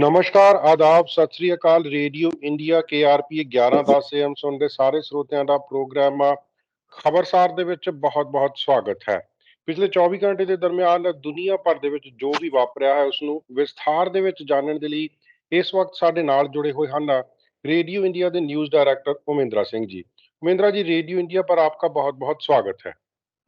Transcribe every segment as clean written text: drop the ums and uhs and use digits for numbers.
ਨਮਸਕਾਰ, ਆਦਾਬ, ਸਤਿ ਸ੍ਰੀ ਅਕਾਲ। ਰੇਡੀਓ ਇੰਡੀਆ KRP 1110 AM ਸੁਣਦੇ ਸਾਰੇ ਸਰੋਤਿਆਂ ਦਾ ਪ੍ਰੋਗਰਾਮ ਖਬਰਸਾਰ ਦੇ ਵਿੱਚ ਬਹੁਤ-ਬਹੁਤ ਸਵਾਗਤ ਹੈ। ਪਿਛਲੇ 24 ਘੰਟੇ ਦੇ ਦਰਮਿਆਨ ਦੁਨੀਆ ਭਰ ਦੇ ਵਿੱਚ ਜੋ ਵੀ ਵਾਪਰਿਆ ਹੈ ਉਸ ਨੂੰ ਵਿਸਥਾਰ ਦੇ ਵਿੱਚ ਜਾਣਨ ਦੇ ਲਈ ਇਸ ਵਕਤ ਸਾਡੇ ਨਾਲ ਜੁੜੇ ਹੋਏ ਹਨ रेडियो इंडिया के न्यूज डायरेक्टर उमेंद्रा सिंह जी। उमेंद्रा जी, रेडियो इंडिया पर आपका बहुत-बहुत स्वागत है।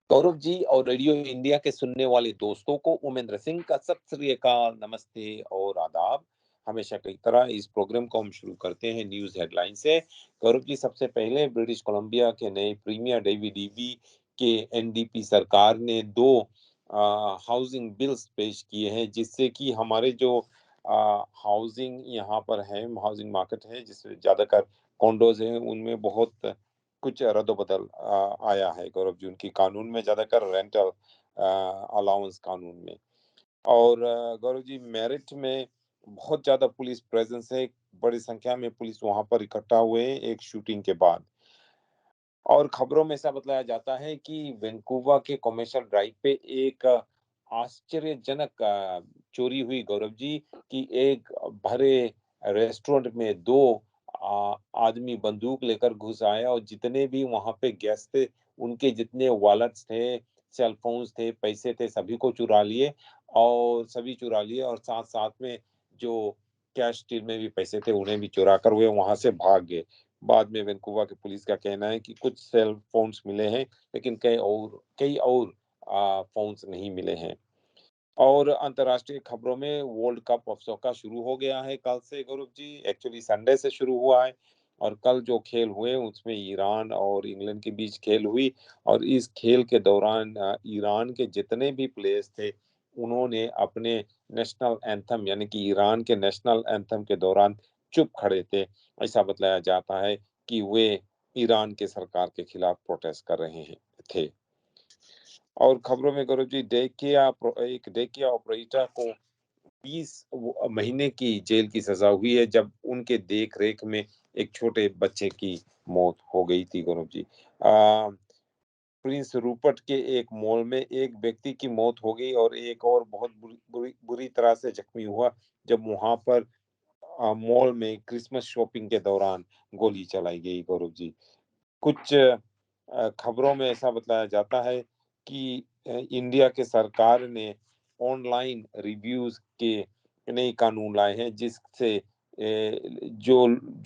गौरव जी और रेडियो इंडिया के सुनने वाले दोस्तों को उमेंद्र सिंह का सत श्री अकाल, नमस्ते और आदाब। हमेशा की तरह इस प्रोग्राम को हम शुरू करते हैं न्यूज हेडलाइन से। गौरव जी, सबसे पहले ब्रिटिश कोलंबिया के नए प्रीमियर डेविड ईबी के एनडीपी सरकार ने दो हाउसिंग बिल्स पेश किए हैं, जिससे कि हमारे जो हाउसिंग यहाँ पर है, हाउसिंग मार्केट है, जिसमें ज्यादातर कॉन्डोज हैं, उनमें बहुत कुछ रद्द-बदल आया है गौरव जी, उनकी कानून में ज्यादातर रेंटल अलाउंस कानून में। और गौरव जी, मेरिट में बहुत ज्यादा पुलिस प्रेजेंस है, बड़ी संख्या में पुलिस वहां पर इकट्ठा हुए हैं एक शूटिंग के बाद। और खबरों में ऐसा बताया जाता है कि वैंकूवर के कमर्शियल ड्राइव पे एक आश्चर्यजनक चोरी हुई गौरव जी, कि एक भरे रेस्टोरेंट में दो आदमी बंदूक लेकर घुस आए और जितने भी वहां पे गेस्ट थे, उनके जितने वॉलेट्स थे, सेल फोन्स थे, पैसे थे, सभी को चुरा लिए और साथ साथ में जो कैश स्टील में भी पैसे थे उन्हें भी चुरा कर वे वहां से भाग गए। बाद में वैंकूवर की पुलिस का कहना है कि कुछ सेल फोन्स मिले हैं, लेकिन कई और फोन्स नहीं मिले हैं। और अंतर्राष्ट्रीय खबरों में वर्ल्ड कप ऑफ सॉकर शुरू हो गया है कल से गौरव जी, एक्चुअली संडे से शुरू हुआ है। और कल जो खेल हुए उसमें ईरान और इंग्लैंड के बीच खेल हुई, और इस खेल के दौरान ईरान के जितने भी प्लेयर्स थे, उन्होंने अपने नेशनल एंथम यानी कि ईरान के नेशनल एंथम के दौरान चुप खड़े थे। ऐसा बताया जाता है कि वे ईरान के सरकार के खिलाफ प्रोटेस्ट कर रहे हैं थे। और खबरों में गौरव जी, एक डे केयर ऑपरेटर को 20 महीने की जेल की सजा हुई है, जब उनके देख रेख में एक छोटे बच्चे की मौत हो गई थी गौरव जी। प्रिंस रूपर्ट के एक मॉल में एक व्यक्ति की मौत हो गई और एक और बहुत बुरी तरह से जख्मी हुआ, जब वहां पर मॉल में क्रिसमस शॉपिंग के दौरान गोली चलाई गई गौरव जी। कुछ खबरों में ऐसा बताया जाता है कि इंडिया के सरकार ने ऑनलाइन रिव्यूज के नए कानून लाए हैं, जिससे जो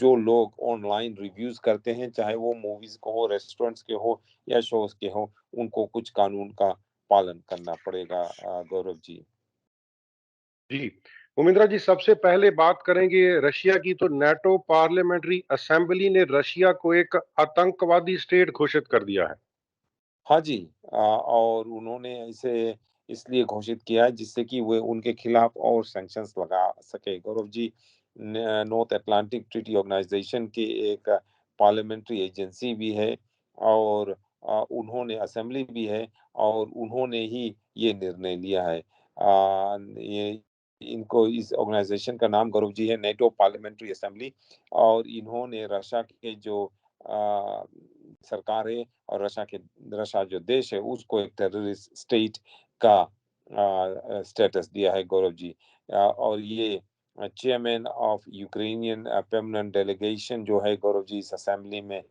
जो लोग ऑनलाइन रिव्यूज करते हैं, चाहे वो मूवीज को हो, रेस्टोरेंट्स के हो या शोज के हो, उनको कुछ कानून का पालन करना पड़ेगा गौरव जी। जी, उमेंद्रा जी, सबसे पहले बात करेंगे रशिया की। तो नेटो पार्लियामेंट्री असेंबली ने रशिया को एक आतंकवादी स्टेट घोषित कर दिया है। हाँ जी, और उन्होंने इसे इसलिए घोषित किया है जिससे कि वे उनके खिलाफ और सैंक्शंस लगा सके Gaurav ji. North Atlantic treaty organisation की एक पार्लियामेंट्री एजेंसी भी है, और उन्होंने असेंबली भी है, और उन्होंने ही ये निर्णय लिया है। ये इनको इस ऑर्गेनाइजेशन का नाम गौरव जी है नेटो पार्लियामेंट्री असेंबली। और इन्होंने रशिया के जो सरकार है और रशिया जो देश है उसको एक टेररिस्ट स्टेट का स्टेटस दिया है गौरव जी। और ये chairman of Ukrainian permanent delegation जो है गौरव जी इस असेंबली में,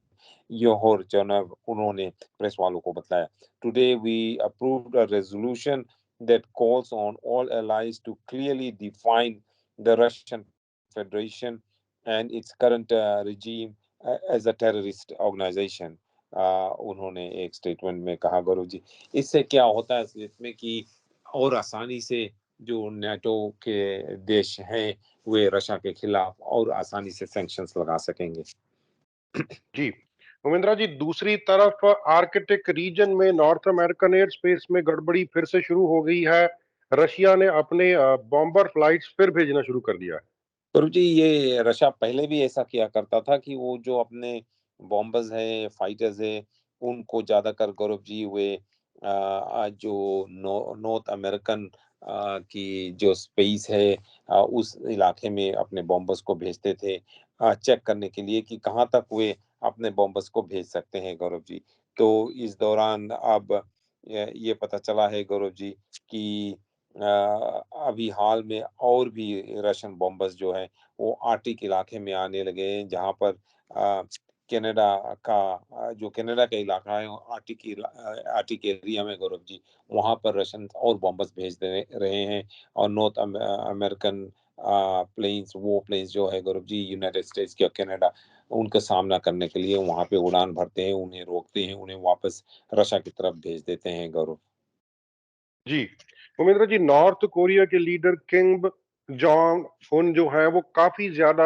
योहोर चोनव, उन्होंने प्रेस वालों को बताया, today we approved a resolution that calls on all allies to clearly define the Russian Federation and its current regime as a terrorist organization। उन्होंने एक स्टेटमेंट में कहा गौरव जी। इससे क्या होता है इसमें कि और आसानी से जो नाटो के देश हैं वे रशिया के खिलाफ और आसानी से सैंक्शंस लगा सकेंगे। जी, उमेंद्रा जी, दूसरी तरफ आर्कटिक रीजन में नॉर्थ अमेरिकन एयर स्पेस में गड़बड़ी फिर से शुरू हो गई है। रशिया ने अपने बॉम्बर फ्लाइट्स फिर भेजना शुरू कर दिया है। गुरु जी, ये रशिया पहले भी ऐसा किया करता था कि वो जो अपने बॉम्बर्स है, फाइटर्स है, उनको ज्यादातर गौरव जी वे जो नॉर्थ अमेरिकन की जो स्पेस है, उस इलाके में अपने बॉम्बर्स को भेजते थे चेक करने के लिए कि कहाँ तक वे अपने बॉम्बर्स को भेज सकते हैं गौरव जी। तो इस दौरान अब ये पता चला है गौरव जी कि अभी हाल में और भी रशियन बॉम्बर्स जो हैं वो आर्कटिक इलाके में आने लगे हैं, जहाँ पर कनाडा का जो कनाडा का इलाका है आर्कटिक एरिया में गौरव जी, वहाँ पर रशियन और बॉम्बर्स भेज दे रहे हैं। और नॉर्थ अमेरिकन प्लेन्स, वो प्लेन्स जो है गौरव जी, यूनाइटेड स्टेट्स या कनाडा, उनका सामना करने के लिए वहाँ पे उड़ान भरते हैं, उन्हें रोकते हैं, उन्हें वापस रशिया की तरफ भेज देते हैं गौरव। जी, उमेंद्र जी, नॉर्थ कोरिया के लीडर किम जोंग उन जो हैं वो काफी ज्यादा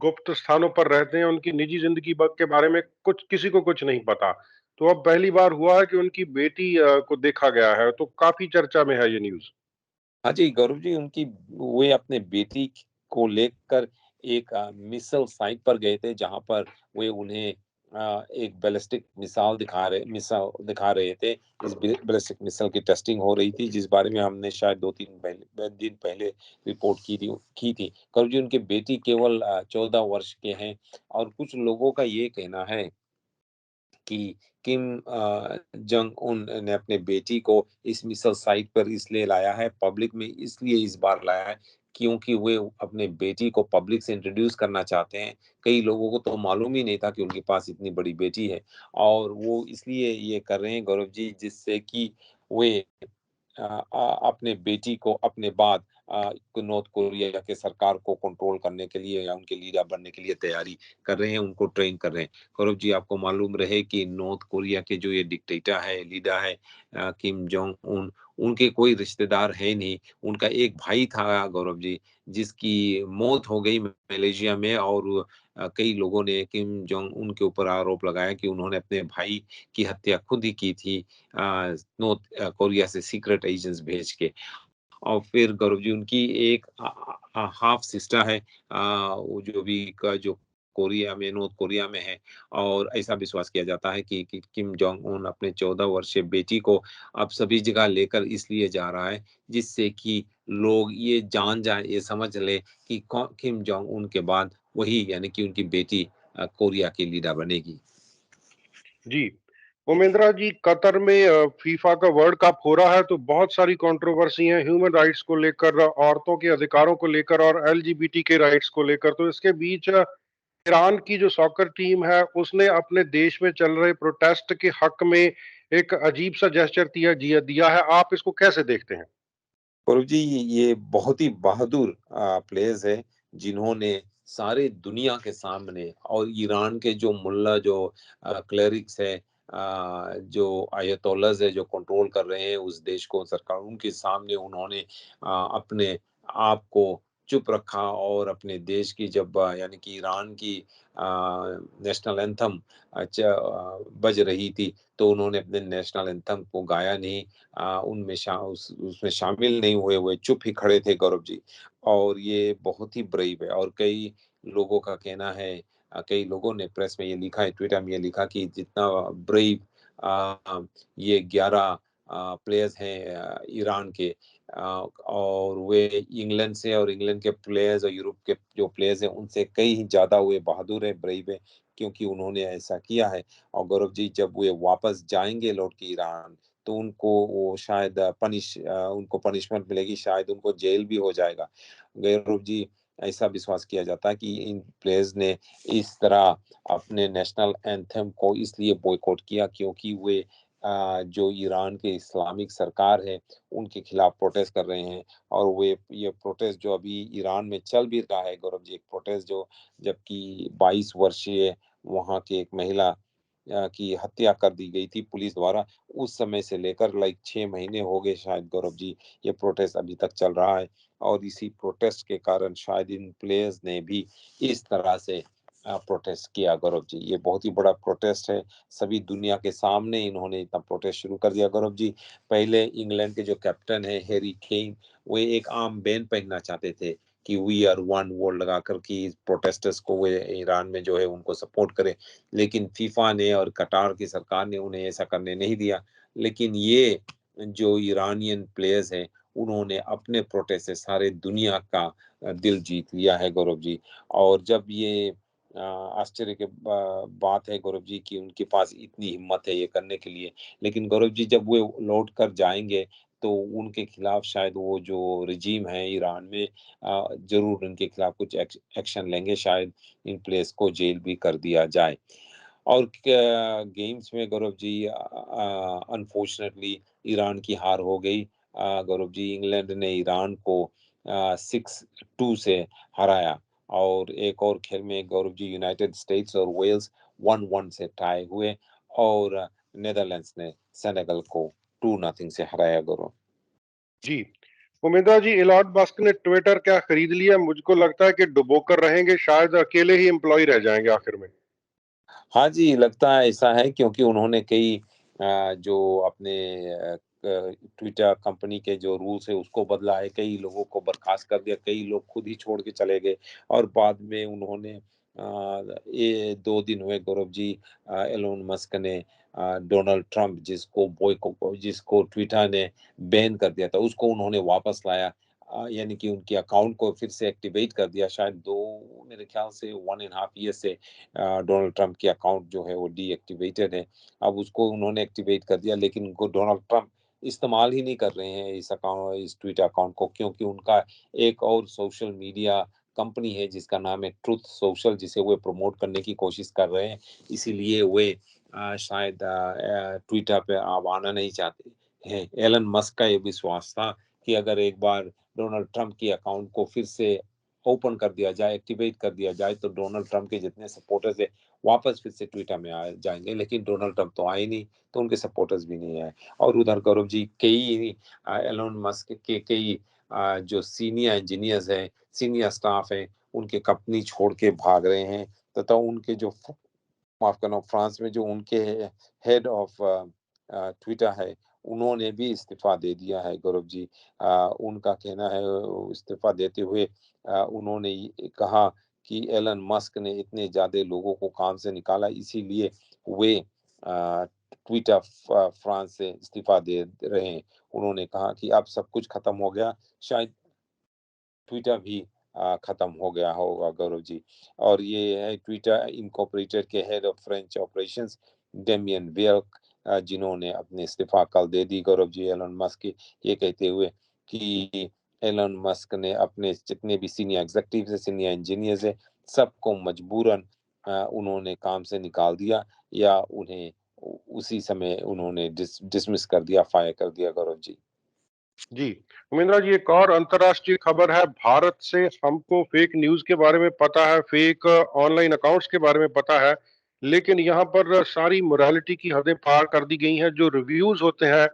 गुप्त स्थानों पर रहते हैं। उनकी निजी जिंदगी के बारे में कुछ किसी को कुछ नहीं पता। तो अब पहली बार हुआ है कि उनकी बेटी को देखा गया है, तो काफी चर्चा में है ये न्यूज। हाँ जी, गौरव जी, उनकी वे अपने बेटी को लेकर एक मिसाइल साइट पर गए थे, जहाँ पर वे उन्हें एक बैलिस्टिक मिसाइल दिखा रहे थे। इस बैलिस्टिक मिसाइल की टेस्टिंग हो रही थी, जिस बारे में हमने शायद 2-3 दिन पहले रिपोर्ट की थी। गौरव जी, उनकी बेटी केवल 14 वर्ष के हैं, और कुछ लोगों का ये कहना है कि किम जंग उन ने अपने बेटी को इस मिसल साइट पर इसलिए लाया है, पब्लिक में इसलिए इस बार लाया है, क्योंकि वे अपने बेटी को पब्लिक से इंट्रोड्यूस करना चाहते हैं। कई लोगों को तो मालूम ही नहीं था कि उनके पास इतनी बड़ी बेटी है, और वो इसलिए ये कर रहे हैं गौरव जी, जिससे कि वे अपने बेटी को अपने बाद नॉर्थ कोरिया के सरकार को कंट्रोल करने के लिए या उनके लीडर बनने के लिए तैयारी कर रहे हैं, उनको ट्रेन कर रहे हैं। गौरव जी, आपको मालूम रहे कि नॉर्थ कोरिया के जो ये डिक्टेटर है, लीडर है किम जोंग उन, उनके कोई रिश्तेदार है नहीं। उनका एक भाई था गौरव जी, जिसकी मौत हो गई मलेशिया में, और कई लोगों ने किम जोंग उन के ऊपर आरोप लगाया कि उन्होंने अपने भाई की हत्या खुद ही की थी, नॉर्थ कोरिया से सीक्रेट एजेंट्स भेज के। और फिर गौरव जी, उनकी एक हाफ सिस्टर है, वो जो भी का जो कोरिया में, नॉर्थ कोरिया में है, और ऐसा विश्वास किया जाता है कि किम जोंग उन अपने 14 वर्षीय बेटी को अब सभी जगह लेकर इसलिए जा रहा है, जिससे कि लोग ये जान जाए, ये समझ ले कि किम जोंग उन के बाद वही, यानी कि उनकी बेटी कोरिया की लीडर बनेगी। जी, उमेंद्रा जी, कतर में फीफा का वर्ल्ड कप हो रहा है, तो बहुत सारी कंट्रोवर्सी है ह्यूमन राइट्स को लेकर, औरतों के अधिकारों को लेकर और एलजीबीटी के राइट्स को लेकर। तो इसके बीच ईरान की जो सॉकर टीम है उसने अपने देश में चल रहे प्रोटेस्ट के हक में एक अजीब सा जेस्चर दिया दिया है। आप इसको कैसे देखते हैं? गौरव जी, ये बहुत ही बहादुर प्लेयर्स है, जिन्होंने सारे दुनिया के सामने, और ईरान के जो मुल्ला, जो क्लेरिक्स है, जो अयतोल्लास है, जो कंट्रोल कर रहे हैं उस देश को, सरकार, उनके सामने उन्होंने अपने आप को चुप रखा, और अपने देश की जब यानी कि ईरान की नेशनल एंथम बज रही थी, तो उन्होंने अपने नेशनल एंथम को गाया नहीं, उनमें उसमें शामिल नहीं हुए, हुए चुप ही खड़े थे गौरव जी। और ये बहुत ही ब्रेव है, और कई लोगों का कहना है, कई लोगों ने प्रेस में ये लिखा है, ट्विटर में ये लिखा कि जितना ब्रेव ये 11 प्लेयर्स हैं ईरान के, और वे इंग्लैंड से, और इंग्लैंड के प्लेयर्स और यूरोप के जो प्लेयर्स हैं उनसे कई ज्यादा वे बहादुर है, ब्रेव है, क्योंकि उन्होंने ऐसा किया है। और गौरव जी, जब वे वापस जाएंगे लौट के ईरान, तो उनको वो शायद उनको पनिशमेंट मिलेगी, शायद उनको जेल भी हो जाएगा। गौरव जी, ऐसा विश्वास किया जाता है कि इन प्लेयर्स ने इस तरह अपने नेशनल एंथम को इसलिए बॉयकॉट किया, क्योंकि वे जो ईरान के इस्लामिक सरकार है उनके खिलाफ प्रोटेस्ट कर रहे हैं। और वे ये प्रोटेस्ट जो अभी ईरान में चल भी रहा है गौरव जी, एक प्रोटेस्ट जो, जबकि 22 वर्षीय वहाँ की एक महिला की हत्या कर दी गई थी पुलिस द्वारा, उस समय से लेकर लाइक 6 महीने हो गए शायद गौरव जी, ये प्रोटेस्ट अभी तक चल रहा है। और इसी प्रोटेस्ट के कारण शायद इन प्लेयर्स ने भी इस तरह से प्रोटेस्ट किया गौरव जी। ये बहुत ही बड़ा प्रोटेस्ट है, सभी दुनिया के सामने इन्होंने इतना प्रोटेस्ट शुरू कर दिया गौरव जी। पहले इंग्लैंड के जो कैप्टन है हैरी केन, वे एक आर्म बैंड पहनना चाहते थे कि वी आर वन वर्ल्ड लगाकर, कि प्रोटेस्टर्स को वे ईरान में जो है उनको सपोर्ट करे, लेकिन फीफा ने और कतार की सरकार ने उन्हें ऐसा करने नहीं दिया। लेकिन ये जो ईरानियन प्लेयर्स हैं, उन्होंने अपने प्रोटेस्ट से सारे दुनिया का दिल जीत लिया है गौरव जी। और जब ये आश्चर्य की बात है गौरव जी कि उनके पास इतनी हिम्मत है ये करने के लिए, लेकिन गौरव जी, जब वो लौट कर जाएंगे, तो उनके खिलाफ शायद वो जो रिजीम है ईरान में ज़रूर उनके खिलाफ कुछ एक्शन लेंगे, शायद इन प्लेयर्स को जेल भी कर दिया जाए। और गेम्स में गौरव जी अनफॉर्चुनेटली ईरान की हार हो गई। गौरव जी इंग्लैंड ने ईरान को 6-2 से हराया और एक और खेल में गौरव जी यूनाइटेड स्टेट्स और वेल्स 1-1 से टाई हुए और नेदरलैंड्स ने सेनेगल को 2-0 से हराया गौरव। जी। उमेदा जी, इलॉन मस्क ने ट्विटर क्या खरीद लिया? मुझको लगता है कि डुबोकर रहेंगे, शायद अकेले ही एम्प्लॉय रह जाएंगे आखिर में। हाँ जी, लगता है ऐसा है क्योंकि उन्होंने कई जो अपने ट्विटर कंपनी के जो रूल्स है उसको बदला है, कई लोगों को बर्खास्त कर दिया, कई लोग खुद ही छोड़ के चले गए और बाद में उन्होंने ये 2 दिन हुए गौरव जी एलोन मस्क ने डोनाल्ड ट्रम्प जिसको ट्विटर ने बैन कर दिया था, उसको उन्होंने वापस लाया। यानी कि उनके अकाउंट को फिर से एक्टिवेट कर दिया शायद 2 मेरे ख्याल से 1 एंड हाफ ईयर से डोनाल्ड ट्रंप की अकाउंट जो है वो डीएक्टिवेटेड है। अब उसको उन्होंने एक्टिवेट कर दिया लेकिन उनको डोनाल्ड ट्रंप इस्तेमाल ही नहीं कर रहे हैं इस ट्विटर अकाउंट को क्योंकि उनका एक और सोशल मीडिया कंपनी है जिसका नाम है ट्रुथ सोशल जिसे वो प्रमोट करने की कोशिश कर रहे हैं। इसीलिए वे शायद ट्विटर पे अब आना नहीं चाहते हैं। एलन मस्क का ये विश्वास था कि अगर एक बार डोनाल्ड ट्रंप की अकाउंट को फिर से ओपन कर दिया जाए, एक्टिवेट कर दिया जाए तो डोनाल्ड ट्रंप के जितने सपोर्टर्स है वापस फिर से ट्विटर में आ जाएँगे। लेकिन डोनाल्ड ट्रंप तो आए नहीं, तो उनके सपोर्टर्स भी नहीं आए। और उधर गौरव जी कई एलोन मस्क के कई जो सीनियर इंजीनियर्स हैं, सीनियर स्टाफ हैं, उनके कंपनी छोड़ के भाग रहे हैं तथा उनके जो माफ़ करना फ्रांस में जो उनके हेड ऑफ ट्विटर है, उन्होंने भी इस्तीफ़ा दे दिया है गौरव जी। उनका कहना है इस्तीफ़ा देते हुए उन्होंने ये कहा कि एलन मस्क ने इतने ज़्यादा लोगों को काम से निकाला इसीलिए वे ट्विटर फ्रांस से इस्तीफ़ा दे रहे हैं। उन्होंने कहा कि अब सब कुछ खत्म हो गया, शायद ट्विटर भी खत्म हो गया होगा गौरव जी। और ये है ट्विटर इनकॉर्पोरेटेड के head of French operations Damien Wilk जिन्होंने अपने इस्तीफा कल दे दी गौरव जी एलन मस्क की ये कहते हुए कि एलन मस्क ने अपने जितने भी सीनियर एग्जीक्यूटिव्स है सीनियर इंजीनियर्स है सबको मजबूरन उन्होंने काम से निकाल दिया या उन्हें उसी समय उन्होंने डिसमिस कर दिया फायर कर दिया गौरव जी। जी, उमेंद्रा जी, एक और अंतर्राष्ट्रीय खबर है। भारत से हमको फेक न्यूज़ के बारे में पता है, फेक ऑनलाइन अकाउंट्स के बारे में पता है, लेकिन यहाँ पर सारी मोरालिटी की हदें पार कर दी गई हैं। जो रिव्यूज़ होते हैं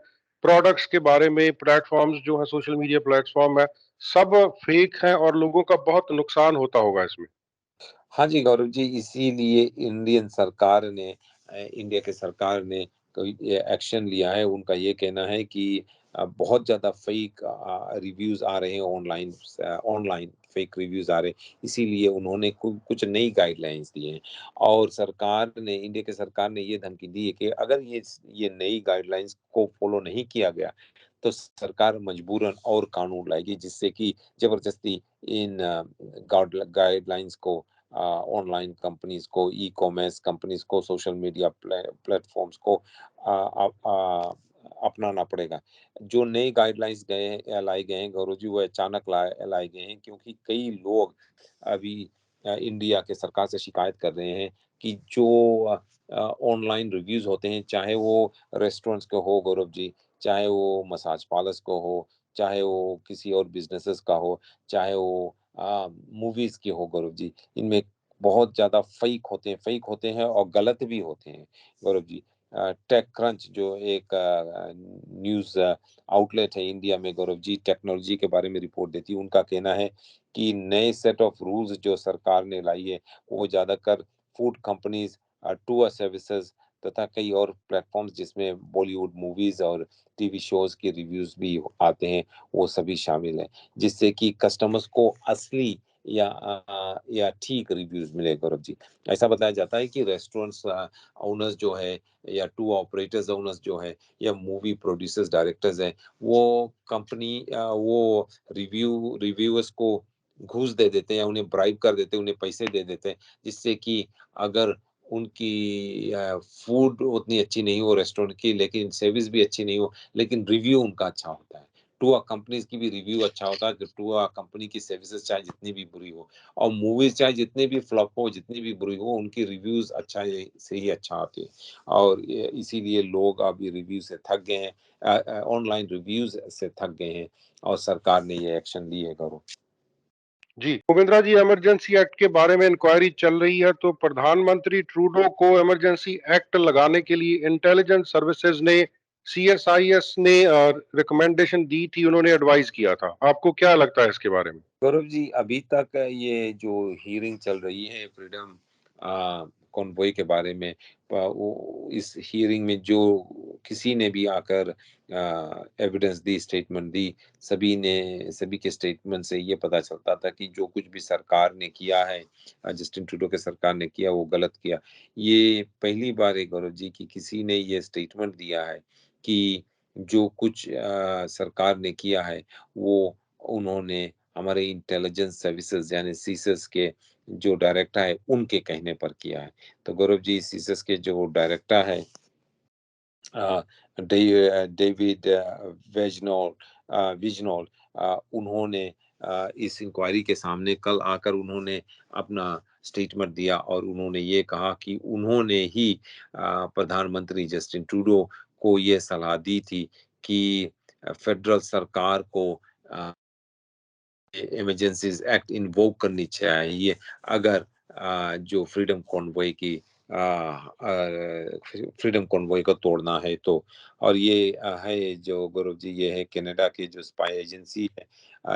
प्रोडक्ट्स के बारे में, प्लेटफ़ॉर्म्स जो हैं, सोशल मीडिया प्लेटफ़ॉर्म है, सब फेक हैं और लोगों का बहुत नुकसान होता होगा इसमें। हाँ जी, गौरव जी, इसीलिए इंडिया की सरकार ने कोई ये एक्शन लिया है। उनका ये कहना है कि बहुत ज़्यादा फ़ेक रिव्यूज़ आ रहे हैं ऑनलाइन फ़ेक रिव्यूज़ आ रहे हैं। इसीलिए उन्होंने कुछ नई गाइडलाइंस दी हैं और इंडिया की सरकार ने ये धमकी दी है कि अगर ये नई गाइडलाइंस को फ़ॉलो नहीं किया गया, तो सरकार मजबूरन और कानून लाएगी जिससे कि ज़बरदस्ती इन गाइडलाइंस को ऑनलाइन कंपनीज को, ई कॉमर्स कंपनीज को, सोशल मीडिया प्लेटफॉर्म्स को अपनाना पड़ेगा। जो नए गाइडलाइंस लाए गए हैं गौरव जी वो अचानक लाए गए हैं क्योंकि कई लोग अभी इंडिया के सरकार से शिकायत कर रहे हैं कि जो ऑनलाइन रिव्यूज होते हैं चाहे वो रेस्टोरेंट्स के हो गौरव जी, चाहे वो मसाज पार्लर्स को हो, चाहे वो किसी और बिजनेसेस का हो, चाहे वो मूवीज की हो गौरव जी, इनमें बहुत ज़्यादा फ़ेक होते हैं और गलत भी होते हैं गौरव जी। टेक क्रंच जो एक न्यूज़ आउटलेट है इंडिया में गौरव जी, टेक्नोलॉजी के बारे में रिपोर्ट देती है। उनका कहना है कि नए सेट ऑफ रूल्स जो सरकार ने लाई है, वो ज़्यादातर फूड कंपनीज़, टूर सर्विसेज़ तथा कई और प्लेटफ़ॉर्म्स जिसमें बॉलीवुड मूवीज़ और टीवी शोज़ के रिव्यूज़ भी आते हैं, वो सभी शामिल हैं। जिससे कि कस्टमर्स को असली या ठीक रिव्यूज मिले गौरव जी। ऐसा बताया जाता है कि रेस्टोरेंट्स ओनर्स जो है या टूर ऑपरेटर्स ओनर्स जो है या मूवी प्रोड्यूसर्स डायरेक्टर्स हैं वो वो रिव्यूअर्स को घूस दे देते हैं या उन्हें ब्राइब कर देते हैं, उन्हें पैसे दे देते हैं जिससे कि अगर उनकी फूड उतनी अच्छी नहीं हो रेस्टोरेंट की, लेकिन सर्विस भी अच्छी नहीं हो, लेकिन रिव्यू उनका अच्छा होता है। टूर कंपनीज़ की भी रिव्यू अच्छा होता है कि टूर कंपनी की सर्विसेज़ चाहे जितनी भी बुरी हो और मूवीज़ चाहे जितनी भी फ्लॉप हो, जितनी भी बुरी हो, उनकी रिव्यूज़ अच्छा ही से ही अच्छा आते हैं और ये इसीलिए लोग अब ये रिव्यू से थक गए हैं, ऑनलाइन रिव्यूज़ से थक गए हैं और सरकार ने ये एक्शन लिए है गौरव। जी, उपेंद्रा जी, इमरजेंसी एक्ट के बारे में इंक्वायरी चल रही है, तो प्रधानमंत्री ट्रूडो को इमरजेंसी एक्ट लगाने के लिए इंटेलिजेंस सर्विसेज ने, सीएसआईएस ने रिकमेंडेशन दी थी, उन्होंने एडवाइस किया था। आपको क्या लगता है इसके बारे में? गौरव जी, अभी तक ये जो हियरिंग चल रही है फ्रीडम कॉन्वॉय के बारे में, वो इस हियरिंग में जो किसी ने भी आकर एविडेंस दी, स्टेटमेंट दी, सभी के स्टेटमेंट से ये पता चलता था कि जो कुछ भी सरकार ने किया है, जस्टिन ट्रूडो के सरकार ने किया, वो गलत किया। ये पहली बार है गौरव जी कि किसी ने ये स्टेटमेंट दिया है कि जो कुछ सरकार ने किया है, वो उन्होंने हमारे इंटेलिजेंस सर्विसेज यानी सीसस के जो डायरेक्टर है उनके कहने पर किया है। तो गौरव जी, सीसस के जो डायरेक्टर है अ, डेविड विजनॉल, उन्होंने इस इंक्वायरी के सामने कल आकर उन्होंने अपना स्टेटमेंट दिया और उन्होंने ये कहा कि उन्होंने ही प्रधानमंत्री जस्टिन ट्रूडो को ये सलाह दी थी कि फेडरल सरकार को इमरजेंसीज एक्ट इन्वोक करनी चाहिए अगर जो फ्रीडम कॉन्वॉय को तोड़ना है तो। और ये है जो गौरव जी, ये है कनाडा की जो स्पाई एजेंसी है,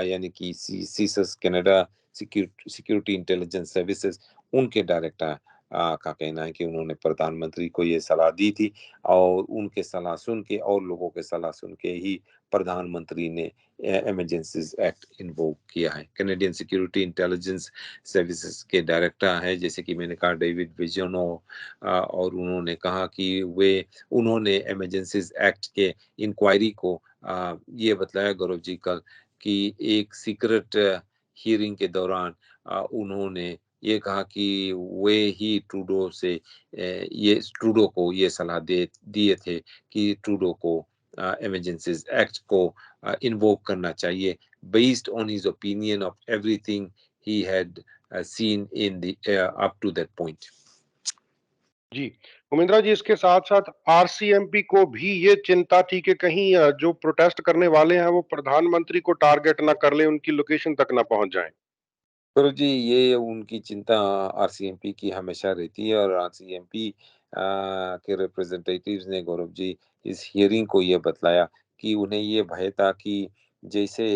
यानी कि सीसस कनाडा सिक्योरिटी इंटेलिजेंस सर्विसेज, उनके डायरेक्टर का कहना है कि उन्होंने प्रधानमंत्री को ये सलाह दी थी और उनके सलाह सुन के और लोगों के सलाह सुन के ही प्रधानमंत्री ने इमरजेंसीज एक्ट इन्वोक किया है। कैनेडियन सिक्योरिटी इंटेलिजेंस सर्विसेज के डायरेक्टर है, जैसे कि मैंने कहा, डेविड विजनो, और उन्होंने कहा कि उन्होंने इमरजेंसीज एक्ट के इंक्वायरी को ये बतलाया गौरव जी कल कि एक सीक्रेट हियरिंग के दौरान उन्होंने ये कहा कि वे ही ये ट्रूडो को ये सलाह दे दिए थे कि ट्रूडो को इमरजेंसीज एक्ट को invoke करना चाहिए based on his opinion of everything he had seen in the up to that point. जी, उमेंद्रा जी, इसके साथ-साथ आरसीएमपी को भी ये चिंता थी कि कहीं जो प्रोटेस्ट करने वाले हैं, वो प्रधानमंत्री को टारगेट ना कर लें, उनकी लोकेशन तक ना पहुँच जाएँ। गुरु जी, ये उनकी चिंता आरसीएमपी की हमेशा रहती है और आरसीएमपी के रिप्रेजेंटेटिव्स ने गौरव जी इस हियरिंग को ये बतलाया कि उन्हें ये भय था कि जैसे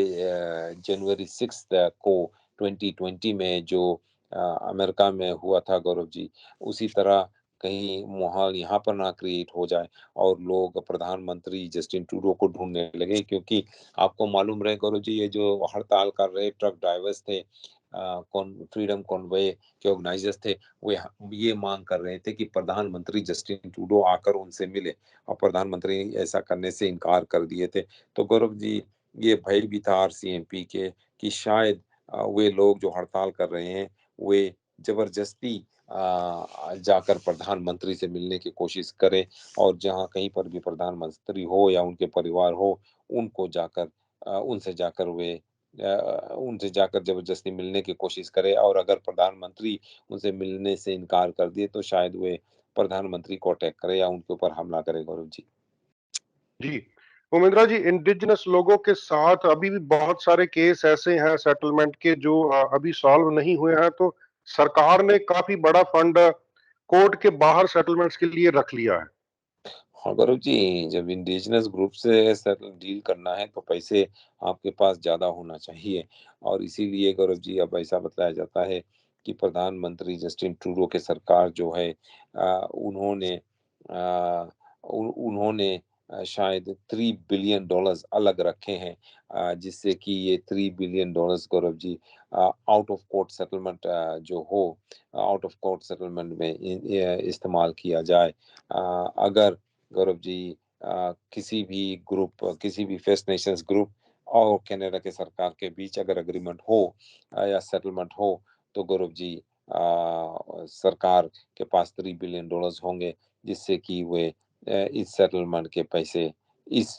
जनवरी 6 को 2020 में जो अमेरिका में हुआ था गौरव जी, उसी तरह कहीं माहौल यहाँ पर ना क्रिएट हो जाए और लोग प्रधानमंत्री जस्टिन ट्रूडो को ढूंढने लगे, क्योंकि आपको मालूम रहे गौरव जी, ये जो हड़ताल कर रहे ट्रक ड्राइवर्स थे, फ्रीडम कॉन्वॉय के ऑर्गेनाइजर्स थे, वे ये मांग कर रहे थे कि प्रधानमंत्री जस्टिन ट्रूडो आकर उनसे मिले और प्रधानमंत्री ऐसा करने से इनकार कर दिए थे। तो गौरव जी, ये भय भी था आरसीएमपी के कि शायद वे लोग जो हड़ताल कर रहे हैं, वे जबरदस्ती जाकर प्रधानमंत्री से मिलने की कोशिश करें और जहां कहीं पर भी प्रधानमंत्री हो या उनके परिवार हो, उनको जाकर उनसे जाकर जबरदस्ती मिलने की कोशिश करे और अगर प्रधानमंत्री उनसे मिलने से इनकार कर दिए तो शायद वे प्रधानमंत्री को अटैक करे या उनके ऊपर हमला करे गौरव जी। जी, उमेंद्रा जी, इंडिजिनस लोगों के साथ अभी भी बहुत सारे केस ऐसे हैं सेटलमेंट के जो अभी सॉल्व नहीं हुए हैं, तो सरकार ने काफ़ी बड़ा फंड कोर्ट के बाहर सेटलमेंट्स के लिए रख लिया है। हाँ गौरव जी, जब इंडिजिनस ग्रुप से सर डील करना है तो पैसे आपके पास ज़्यादा होना चाहिए और इसीलिए गौरव जी अब ऐसा बताया जाता है कि प्रधानमंत्री जस्टिन ट्रूडो के सरकार जो है, उन्होंने शायद $3 बिलियन अलग रखे हैं, जिससे कि ये $3 billion Gaurav ji out of court settlement out of court settlement में इस्तेमाल किया जाए। अगर गौरव जी किसी भी फर्स्ट नेशंस ग्रुप और कनाडा के सरकार के बीच अगर एग्रीमेंट हो या सेटलमेंट हो, तो गौरव जी सरकार के पास $3 बिलियन होंगे, जिससे कि वे इस सेटलमेंट के पैसे इस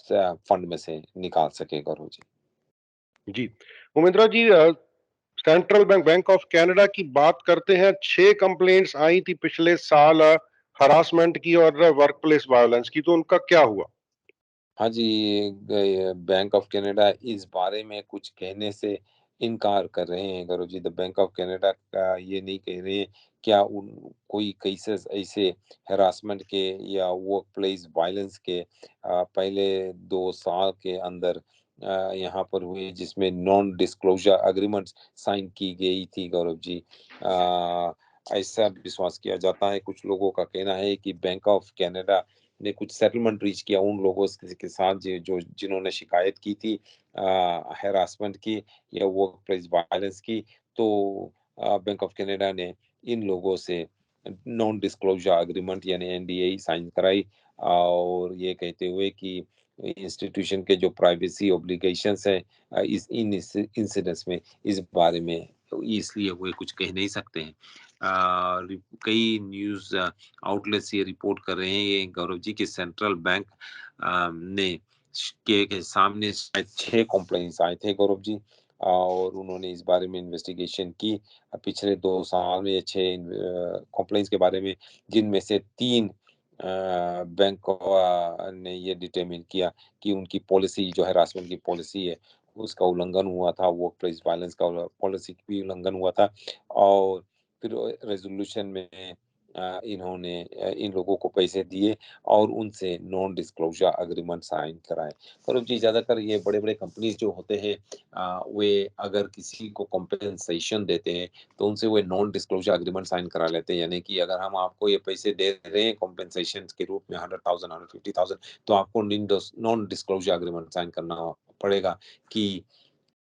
फंड में से निकाल सके गौरव जी। जी। उमेंद्रा जी, सेंट्रल बैंक ऑफ कनाडा की बात करते हैं। 6 कंप्लेंट्स आई थी पिछले साल हरासमेंट की और वर्क प्लेस वायलेंस की, तो उनका क्या हुआ? हाँ जी, बैंक ऑफ कनाडा इस बारे में कुछ कहने से इनकार कर रहे हैं Gaurav ji. The bank of Canada का ये नहीं कह रहे हैं क्या उन कोई केसेस ऐसे हरासमेंट के या वर्क प्लेस वायलेंस के पहले 2 साल के अंदर यहाँ पर हुए, जिसमें नॉन डिस्क्लोजर अग्रीमेंट्स साइन की गई थी गौरव जी। ऐसा विश्वास किया जाता है, कुछ लोगों का कहना है कि बैंक ऑफ कनाडा ने कुछ सेटलमेंट रीच किया उन लोगों के साथ जो जिन्होंने शिकायत की थी हैरासमेंट की या वर्क प्लेस वायलेंस की। तो बैंक ऑफ कनाडा ने इन लोगों से नॉन डिस्क्लोजर एग्रीमेंट यानी एनडीए साइन कराई, और ये कहते हुए कि इंस्टीट्यूशन के जो प्राइवेसी ऑब्लिगेशंस हैं इस इंसिडेंट्स में, इस बारे में इसलिए वो कुछ कह नहीं सकते हैं। कई न्यूज़ आउटलेट्स ये रिपोर्ट कर रहे हैं ये गौरव जी कि सेंट्रल बैंक ने के सामने शायद 6 कंप्लेंट्स आए थे गौरव जी, और उन्होंने इस बारे में इन्वेस्टिगेशन की पिछले 2 साल में ये 6 कंप्लेंट्स के बारे में, जिनमें से 3 बैंक ने ये डिटरमिन किया कि उनकी पॉलिसी जो हरासमेंट की पॉलिसी है उसका उल्लंघन हुआ था, वर्क प्लेस वायलेंस का पॉलिसी भी उल्लंघन हुआ था। और फिर रेज़ोल्यूशन में इन्होंने इन लोगों को पैसे दिए और उनसे नॉन डिस्क्लोज़र एग्रीमेंट साइन कराए। स्वरूप जी, ज़्यादातर ये बड़े-बड़े कंपनीज़ जो होते हैं वे अगर किसी को कॉम्पेंसेशन देते हैं, तो उनसे वे नॉन डिस्क्लोज़र एग्रीमेंट साइन करा लेते हैं। यानी कि अगर हम आपको ये पैसे दे रहे हैं कॉम्पेंसेशन के रूप में 100,000 150,000, तो आपको नॉन डिस्क्लोज़र एग्रीमेंट साइन करना पड़ेगा कि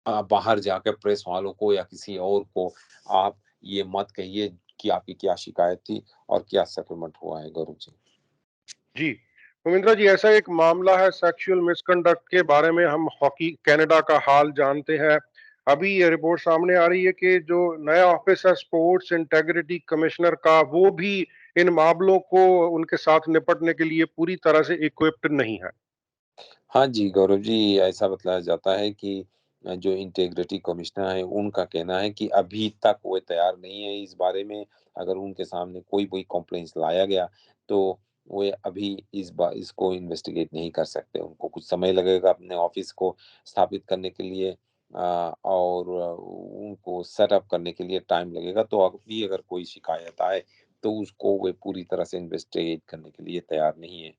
बाहर जाकर प्रेस वालों को या किसी और को आप ये मत कहिए कि आपकी क्या शिकायत थी और क्या सेटलमेंट हुआ है गौरव जी। जी। उमेंद्रा जी, ऐसा एक मामला है सेक्सुअल मिसकंडक्ट के बारे में। हम हॉकी कनाडा का हाल जानते हैं। अभी ये रिपोर्ट सामने आ रही है कि जो नया ऑफिस है स्पोर्ट्स इंटेग्रिटी कमिश्नर का, वो भी इन मामलों को उनके साथ निपटने के लिए पूरी तरह से इक्विप्ड नहीं है। हाँ जी, गौरव जी, ऐसा बतलाया जाता है कि जो इंटीग्रिटी कमिश्नर हैं, उनका कहना है कि अभी तक वो तैयार नहीं है इस बारे में। अगर उनके सामने कोई भी कंप्लेंट्स लाया गया, तो वे अभी इसको इन्वेस्टिगेट नहीं कर सकते। उनको कुछ समय लगेगा अपने ऑफ़िस को स्थापित करने के लिए और उनको सेटअप करने के लिए टाइम लगेगा। तो अभी अगर कोई शिकायत आए, तो उसको वे पूरी तरह से इन्वेस्टिगेट करने के लिए तैयार नहीं है।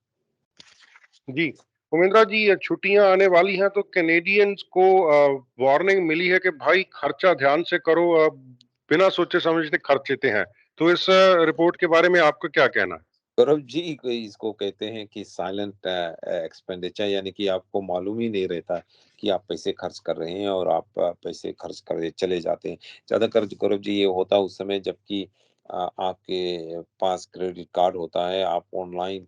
जी। उमेंद्रा जी, ये छुट्टियाँ आने वाली हैं, तो कैनेडियंस को वार्निंग मिली है कि भाई खर्चा ध्यान से करो, बिना सोचे समझे खर्चते हैं। तो इस रिपोर्ट के बारे में आपका क्या कहना है? गौरव जी, इसको कहते हैं कि साइलेंट एक्सपेंडिचर, यानी कि आपको मालूम ही नहीं रहता कि आप पैसे खर्च कर रहे हैं और आप पैसे खर्च कर चले जाते हैं। ज़्यादातर गौरव जी ये होता है उस समय जबकि आपके पास क्रेडिट कार्ड होता है, आप ऑनलाइन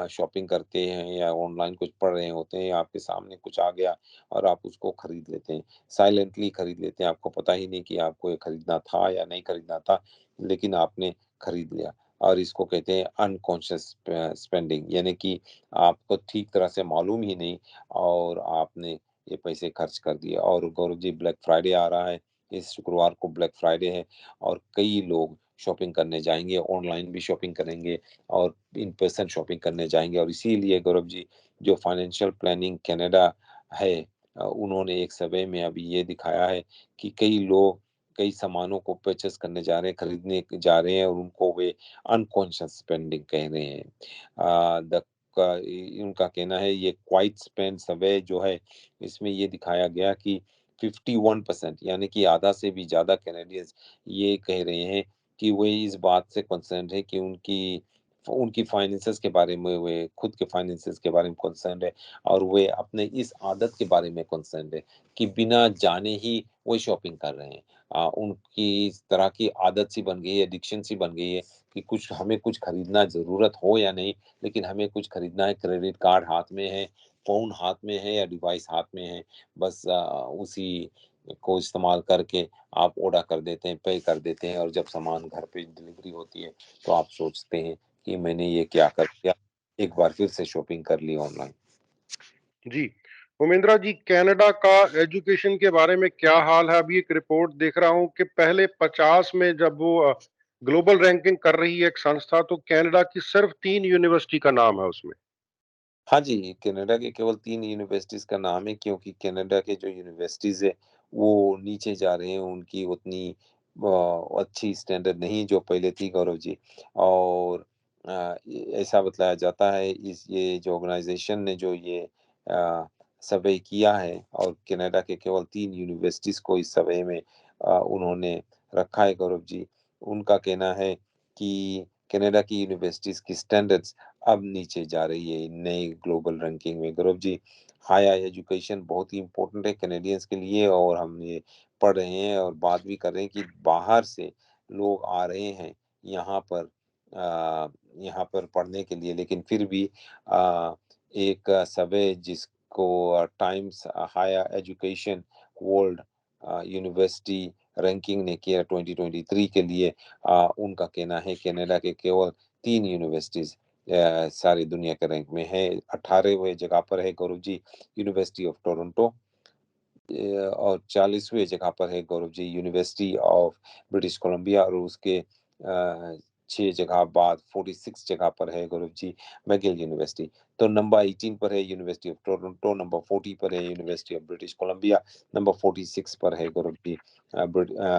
शॉपिंग करते हैं या ऑनलाइन कुछ पढ़ रहे होते हैं, आपके सामने कुछ आ गया और आप उसको खरीद लेते हैं। साइलेंटली खरीद लेते हैं, आपको पता ही नहीं कि आपको ये खरीदना था या नहीं खरीदना था, लेकिन आपने खरीद लिया। और इसको कहते हैं अनकॉन्शियस स्पेंडिंग, यानी कि आपको ठीक तरह से मालूम ही नहीं और आपने ये पैसे खर्च कर दिए। और गौरव जी, ब्लैक फ्राइडे आ रहा है, इस शुक्रवार को ब्लैक फ्राइडे है और कई लोग शॉपिंग करने जाएंगे, ऑनलाइन भी शॉपिंग करेंगे और इन पर्सन शॉपिंग करने जाएंगे। और इसीलिए गौरव जी, जो फाइनेंशियल प्लानिंग कनाडा है उन्होंने एक सर्वे में अभी ये दिखाया है कि कई लोग कई सामानों को परचेस करने जा रहे हैं, खरीदने जा रहे हैं और उनको वे अनकॉन्शियस स्पेंडिंग कह रहे हैं। द का उनका कहना है ये क्वाइट स्पेंड सर्वे जो है, इसमें ये दिखाया गया कि 51% यानी कि आधा से भी ज़्यादा कैनेडियंस ये कह रहे हैं कि वे इस बात से कंसर्न्ड है कि उनकी उनकी फाइनेंसेस के बारे में, वे खुद के फाइनेंसेस के बारे में कंसर्न्ड है और वे अपने इस आदत के बारे में कंसर्न्ड है कि बिना जाने ही वो शॉपिंग कर रहे हैं। उनकी इस तरह की आदत सी बन गई है, एडिक्शन सी बन गई है कि कुछ हमें कुछ खरीदना ज़रूरत हो या नहीं, लेकिन हमें कुछ खरीदना है, क्रेडिट कार्ड हाथ में है, फ़ोन हाथ में है या डिवाइस हाथ में है, बस उसी को इस्तेमाल करके आप ऑर्डर कर देते हैं, पे कर देते हैं और जब सामान घर पे डिलीवरी होती है, तो आप सोचते हैं कि मैंने ये क्या कर दिया, एक बार फिर से शॉपिंग कर ली ऑनलाइन। जी। उमेंद्रा जी, कनाडा का एजुकेशन के बारे में क्या हाल है? अभी एक रिपोर्ट देख रहा हूँ कि पहले 50 में जब वो ग्लोबल रैंकिंग कर रही है एक संस्था, तो कनाडा की सिर्फ 3 यूनिवर्सिटी का नाम है उसमें। हाँ जी, कनाडा के केवल 3 यूनिवर्सिटीज़ का नाम है क्योंकि कनाडा के जो यूनिवर्सिटीज़ है, वो नीचे जा रहे हैं, उनकी उतनी अच्छी स्टैंडर्ड नहीं जो पहले थी गौरव जी। और ऐसा बतलाया जाता है इस ये जो ऑर्गनाइज़ेशन ने जो ये सर्वे किया है और कनाडा के केवल 3 यूनिवर्सिटीज़ को इस सर्वे में उन्होंने रखा है गौरव जी। उनका कहना है कि कनाडा की यूनिवर्सिटीज़ की स्टैंडर्ड्स अब नीचे जा रही है नई ग्लोबल रैंकिंग में। गौरव जी, हायर एजुकेशन बहुत ही इम्पोर्टेंट है कैनेडियंस के लिए और हम ये पढ़ रहे हैं और बात भी कर रहे हैं कि बाहर से लोग आ रहे हैं यहाँ पर यहाँ पर पढ़ने के लिए। लेकिन फिर भी एक सर्वे जिसको Times Higher Education World University ranking ने किया 2023 के लिए, उनका कहना है कनाडा के केवल 3 यूनिवर्सिटीज़ सारी दुनिया के रैंक में है। 18वें जगह पर है Gaurav ji university of Toronto, और 40वें जगह पर है Gaurav ji university of British Columbia और उसके 6 जगह बाद 46 जगह पर है गौरव जी मैगिल यूनिवर्सिटी। तो नंबर 18 पर है यूनिवर्सिटी ऑफ टोरंटो, नंबर 40 पर है university of British Columbia, number 46 पर है गौरव जी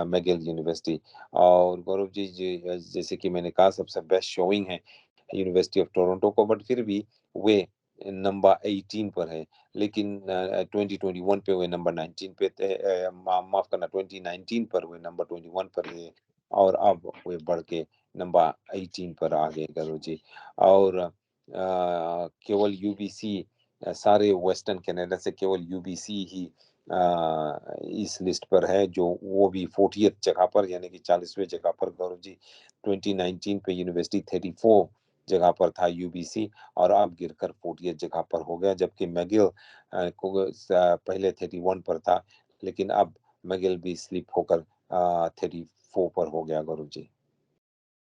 मैगिल यूनिवर्सिटी। और गौरव जी जैसे कि मैंने कहा सबसे बेस्ट शोइंग है यूनिवर्सिटी ऑफ टोरंटो को, बट फिर भी वे नंबर 18 पर है। लेकिन 2021 पे वे नंबर 19 पे थे, माफ करना 2019 पर वे नंबर 21 पर थे और अब वे बढ़ के नंबर 18 पर आ गए गौरव जी। और केवल यूबीसी, सारे वेस्टर्न कनाडा से केवल यूबीसी ही इस लिस्ट पर है जो वो भी 40th जगह पर यानी कि 40वें जगह पर गौरव जी। 2019 पे यूनिवर्सिटी 34 जगह पर था यूबीसी और अब गिरकर 40th जगह पर हो गया, जबकि मैगिल पहले 31 पर था लेकिन अब मैगिल भी स्लिप होकर 34 पर हो गया गौरव जी।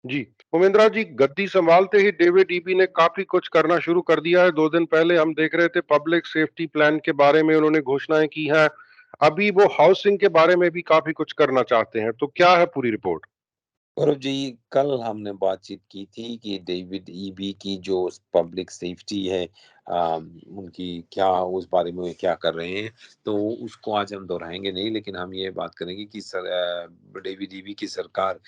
जी। उमेंद्रा जी, गद्दी संभालते ही डेविड ईबी ने काफ़ी कुछ करना शुरू कर दिया है। 2 दिन पहले हम देख रहे थे पब्लिक सेफ्टी प्लान के बारे में उन्होंने घोषणाएँ की हैं। अभी वो हाउसिंग के बारे में भी काफ़ी कुछ करना चाहते हैं। तो क्या है पूरी रिपोर्ट? गौरव जी, कल हमने बातचीत की थी कि डेविड ईबी की जो पब्लिक सेफ्टी है, उनकी क्या उस बारे में वे क्या कर रहे हैं, तो उसको आज हम दोहराएंगे नहीं, लेकिन हम ये बात करेंगे कि डेविड ईबी की सरकार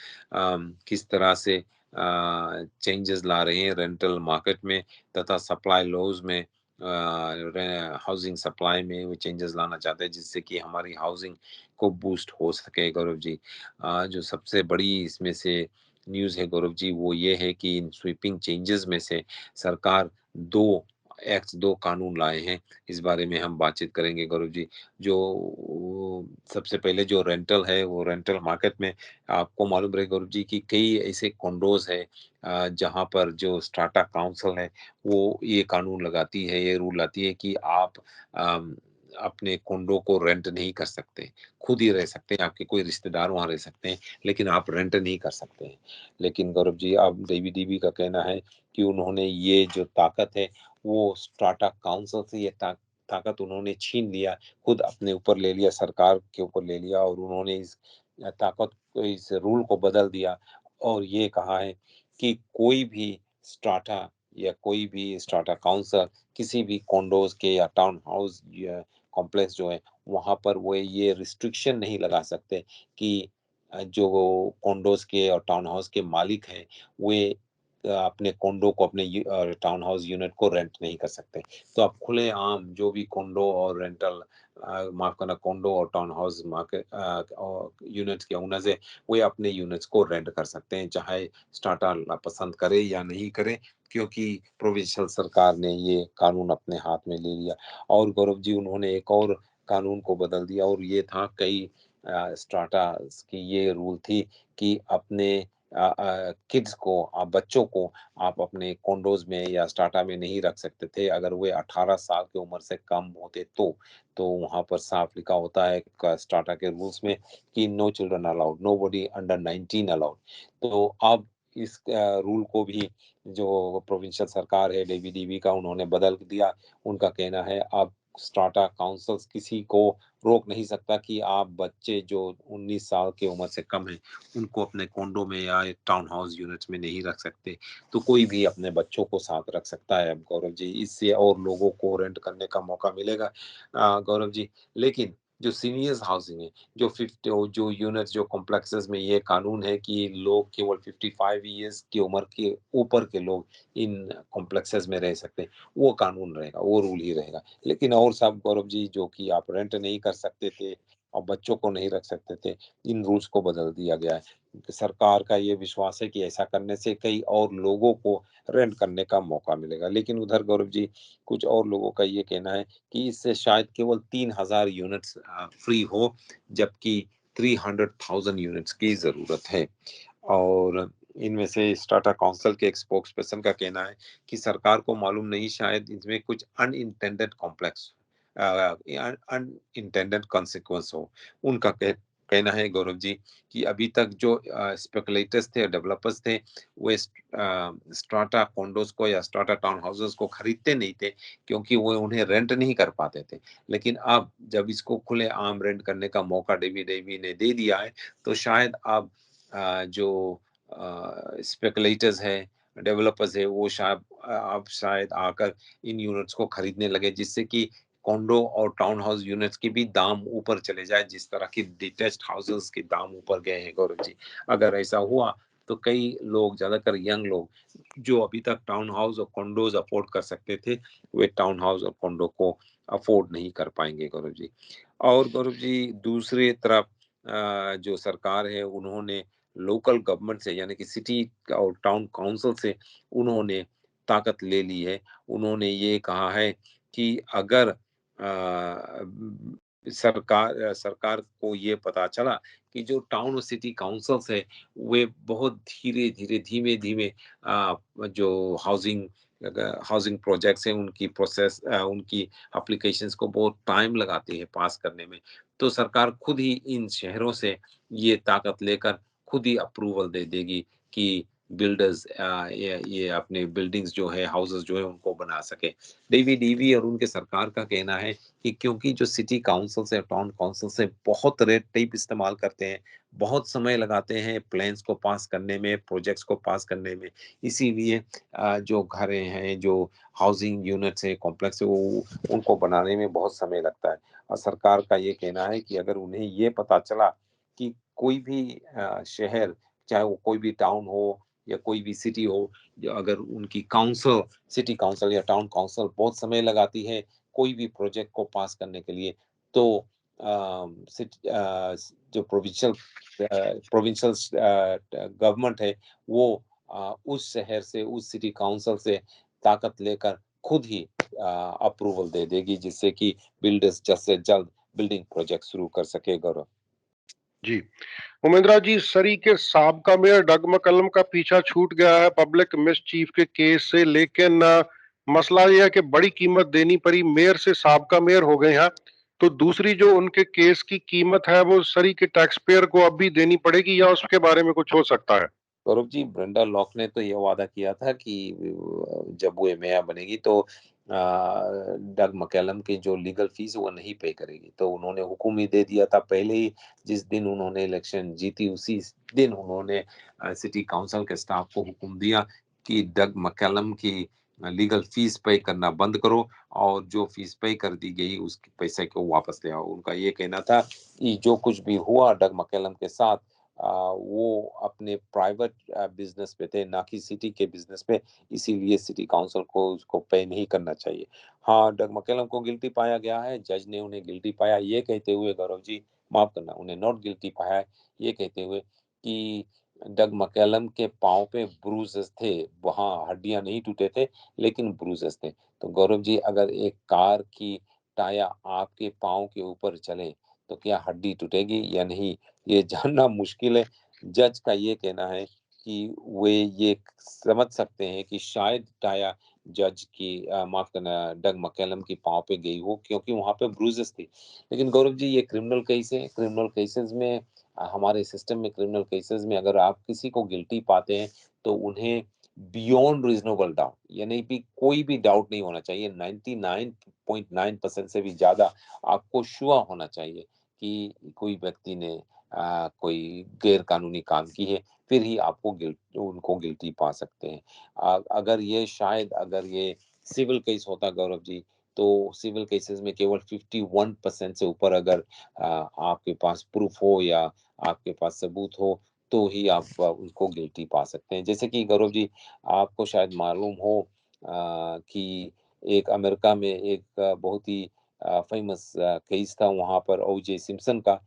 किस तरह से चेंजेस ला रहे हैं रेंटल मार्केट में तथा सप्लाई लॉज में, हाउसिंग सप्लाई में वो चेंजेस लाना चाहते हैं जिससे कि हमारी हाउसिंग को बूस्ट हो सके गौरव जी। जो सबसे बड़ी इसमें से न्यूज़ है गौरव जी वो ये है कि इन स्वीपिंग चेंजेस में से सरकार 2 एक्ट 2 कानून लाए हैं। इस बारे में हम बातचीत करेंगे गौरव जी। जो सबसे पहले जो रेंटल है वो रेंटल मार्केट में आपको मालूम रहे गौरव जी कि कई ऐसे कॉन्डोज़ है जहाँ पर जो स्ट्राटा काउंसिल है वो ये कानून लगाती है, ये रूल लाती है कि आप अम, अपने कॉन्डो को रेंट नहीं कर सकते। खुद ही रह सकते हैं, आपके कोई रिश्तेदार वहाँ रह सकते हैं, लेकिन आप रेंट नहीं कर सकते हैं। लेकिन गौरव जी अब डेविड ईबी का कहना है कि उन्होंने ये जो ताकत है, वो स्ट्राटा काउंसिल से ये ताकत उन्होंने छीन लिया, खुद अपने ऊपर ले लिया, सरकार के ऊपर ले लिया और उन्होंने इस ताकत को इस रूल को बदल दिया और ये कहा है कि कोई भी स्ट्राटा या कोई भी स्ट्राटा काउंसिल किसी भी कॉन्डोज़ के या टाउन हाउस या कॉम्प्लेक्स जो है वहाँ पर वो ये रिस्ट्रिक्शन नहीं लगा सकते कि जो कॉन्डोज के और टाउन हाउस के मालिक हैं, वे अपने कॉन्डो को अपने टाउन हाउस यूनिट को रेंट नहीं कर सकते। तो आप खुलेआम जो भी कॉन्डो और रेंटल माफ़ करना कॉन्डो और टाउन हाउस मार्केट और यूनिट्स के ओनर्स हैं, वे अपने यूनिट्स को रेंट कर सकते हैं, चाहे स्टाटा पसंद करे या नहीं करे, क्योंकि प्रोविंशियल सरकार ने ये कानून अपने हाथ में ले लिया। और गौरव जी उन्होंने एक और कानून को बदल दिया और ये था कई स्ट्राटा की ये रूल थी कि अपने किड्स को, बच्चों को आप अपने कॉन्डोज में या स्टाटा में नहीं रख सकते थे अगर वे 18 साल की उम्र से कम होते तो वहां पर साफ लिखा होता है स्टाटा के रूल्स में कि no children allowed, nobody under 19 allowed. तो अब इस रूल को भी जो प्रोविंशियल सरकार है डीवी का, उन्होंने बदल दिया। उनका कहना है अब स्टाटा काउंसिल्स किसी को रोक नहीं सकता कि आप बच्चे जो 19 साल की उम्र से कम है उनको अपने कोंडो में या टाउन हाउस यूनिट्स में नहीं रख सकते। तो कोई भी अपने बच्चों को साथ रख सकता है। अब गौरव जी, इससे और लोगों को रेंट करने का मौका मिलेगा गौरव जी। लेकिन जो सीनियर्स हाउसिंग है, जो 50 जो यूनिट्स, जो कॉम्प्लेक्सेस में ये कानून है कि लोग केवल 55 ईयर्स की उम्र के ऊपर के लोग इन कॉम्प्लेक्सेस में रह सकते हैं, वो कानून रहेगा, वो रूल ही रहेगा। लेकिन और सब गौरव जी, जो कि आप रेंट नहीं कर सकते थे और बच्चों को नहीं रख सकते थे, इन रूल्स को बदल दिया गया है। सरकार का ये विश्वास है कि ऐसा करने से कई और लोगों को रेंट करने का मौका मिलेगा। लेकिन उधर गौरव जी, कुछ और लोगों का ये कहना है कि इससे शायद केवल 3000 यूनिट्स फ्री हो, जबकि 300,000 यूनिट्स की जरूरत है। और इनमें से स्टाटा काउंसिल के एक स्पोक्स पर्सन का कहना है कि सरकार को मालूम नहीं, शायद इसमें कुछ अनइंटेंडेड कॉम्प्लेक्स अनइंटेंडेड कॉन्सिक्वेंस हो। उनका कहना है गौरव जी कि अभी तक जो स्पेकुलेटर्स थे, डेवलपर्स थे, वो स्ट्राटा कॉन्डोज को या स्ट्राटा टाउन हाउसेस को खरीदते नहीं थे क्योंकि वो उन्हें रेंट नहीं कर पाते थे। लेकिन अब जब इसको खुले आम रेंट करने का मौका डेवी ने दे दिया है, तो शायद अब जो स्पेकुलेटर्स है, डेवलपर्स है, वो शायद अब शायद आकर इन यूनिट्स को खरीदने लगे, जिससे कि कॉन्डो और टाउन हाउस यूनिट्स के भी दाम ऊपर चले जाए, जिस तरह की डिटेच्ड हाउसेस के दाम ऊपर गए हैं गौरव जी। अगर ऐसा हुआ तो कई लोग, ज्यादातर यंग लोग, जो अभी तक टाउन हाउस और कॉन्डोज अफोर्ड कर सकते थे, वे टाउन हाउस और कॉन्डो को अफोर्ड नहीं कर पाएंगे गौरव जी। और गौरव जी, दूसरी तरफ जो सरकार है, उन्होंने लोकल गवर्नमेंट से, यानी कि सिटी और टाउन काउंसिल से उन्होंने ताकत ले ली है। उन्होंने ये कहा है कि अगर सरकार को ये पता चला कि जो टाउन और सिटी काउंसिल्स है, वे बहुत धीरे-धीरे, धीमे-धीमे जो हाउसिंग हाउसिंग प्रोजेक्ट्स हैं, उनकी प्रोसेस उनकी एप्लीकेशंस को बहुत टाइम लगाती है पास करने में। तो सरकार खुद ही इन शहरों से ये ताकत लेकर खुद ही अप्रूवल दे देगी कि बिल्डर्स ये अपने बिल्डिंग्स जो है, हाउसेस जो है, उनको बना सके। डीवी और उनके सरकार का कहना है कि क्योंकि जो सिटी काउंसिल से, टाउन काउंसिल से बहुत रेड टेप इस्तेमाल करते हैं, बहुत समय लगाते हैं प्लान्स को पास करने में, प्रोजेक्ट्स को पास करने में, इसीलिए जो घरें हैं, जो हाउसिंग यूनिट्स है, कॉम्प्लेक्स है, वो उनको बनाने में बहुत समय लगता है। और सरकार का ये कहना है कि अगर उन्हें ये पता चला कि कोई भी शहर, चाहे वो कोई भी टाउन हो या कोई भी सिटी हो, अगर उनकी काउंसिल, सिटी काउंसिल या टाउन काउंसिल बहुत समय लगाती है कोई भी प्रोजेक्ट को पास करने के लिए, तो जो प्रोविंशियल गवर्नमेंट है, वो उस शहर से, उस सिटी काउंसिल से ताकत लेकर खुद ही अप्रूवल दे देगी, जिससे कि बिल्डर्स जल्द से जल्द बिल्डिंग प्रोजेक्ट शुरू कर सके गौरव। जी। उमेंद्रा जी, सरी के साबका मेयर डग मकलम का पीछा छूट गया है पब्लिक मिसचीफ के केस से, लेकिन मसला यह है कि बड़ी कीमत देनी पड़ी, मेयर से साबका मेयर हो गए हैं। तो दूसरी जो उनके केस की कीमत है वो सरी के टैक्स पेयर को अब भी देनी पड़ेगी, या उसके बारे में कुछ हो सकता है? गौरव जी, ब्रेंडा लॉक ने तो ये वादा किया था कि जब वो मेयर बनेगी तो डग मकैलम की जो लीगल फीस वो नहीं पे करेगी। तो उन्होंने हुक्म ही दे दिया था पहले ही, जिस दिन उन्होंने इलेक्शन जीती उसी दिन उन्होंने सिटी काउंसिल के स्टाफ को हुक्म दिया कि डग मकैलम की लीगल फीस पे करना बंद करो, और जो फीस पे कर दी गई उसके पैसे को वापस ले आओ। उनका ये कहना था कि जो कुछ भी हुआ डग मकैलम के साथ, वो अपने प्राइवेट बिजनेस पे थे, ना कि सिटी के बिजनेस पे, इसीलिए सिटी काउंसिल को उसको पे नहीं करना चाहिए। हाँ, डग मक्केलम को गिल्टी पाया गया है, जज ने उन्हें गिल्टी पाया ये कहते हुए गौरव जी, माफ करना, उन्हें नॉट गिल्टी पाया है ये कहते हुए कि डग मक्केलम के पाँव पे ब्रूजेस थे, वहाँ हड्डियां नहीं टूटे थे, लेकिन ब्रूजेस थे। तो गौरव जी, अगर एक कार की टायर आपके पाँव के ऊपर चले तो क्या हड्डी टूटेगी या नहीं, ये जानना मुश्किल है। जज का ये कहना है कि वे ये समझ सकते हैं कि शायद टाया जज की माफ़ करना डग मैकलम की पाँव पे गई हो क्योंकि वहाँ पे ब्रूजेस थी। लेकिन गौरव जी ये क्रिमिनल केस है, क्रिमिनल केसेस में हमारे सिस्टम में क्रिमिनल केसेस में अगर आप किसी को गिल्टी पाते हैं तो उन्हें बियॉन्ड रीज़नेबल डाउट यानी कि कोई भी डाउट नहीं होना चाहिए 99.9% से भी ज़्यादा आपको श्योर होना चाहिए कि कोई व्यक्ति ने कोई गैर कानूनी काम की है, फिर ही आपको उनको गिल्टी पा सकते हैं। अगर ये सिविल केस होता गौरव जी, तो सिविल केसेस में केवल 51% से ऊपर अगर आपके पास प्रूफ हो या आपके पास सबूत हो, तो ही आप उनको गिल्टी पा सकते हैं। जैसे कि गौरव जी, आपको शायद मालूम हो कि एक अमेरिका में एक बहुत ही फ़ेमस केस था वहाँ पर ओ.जे. सिम्पसन का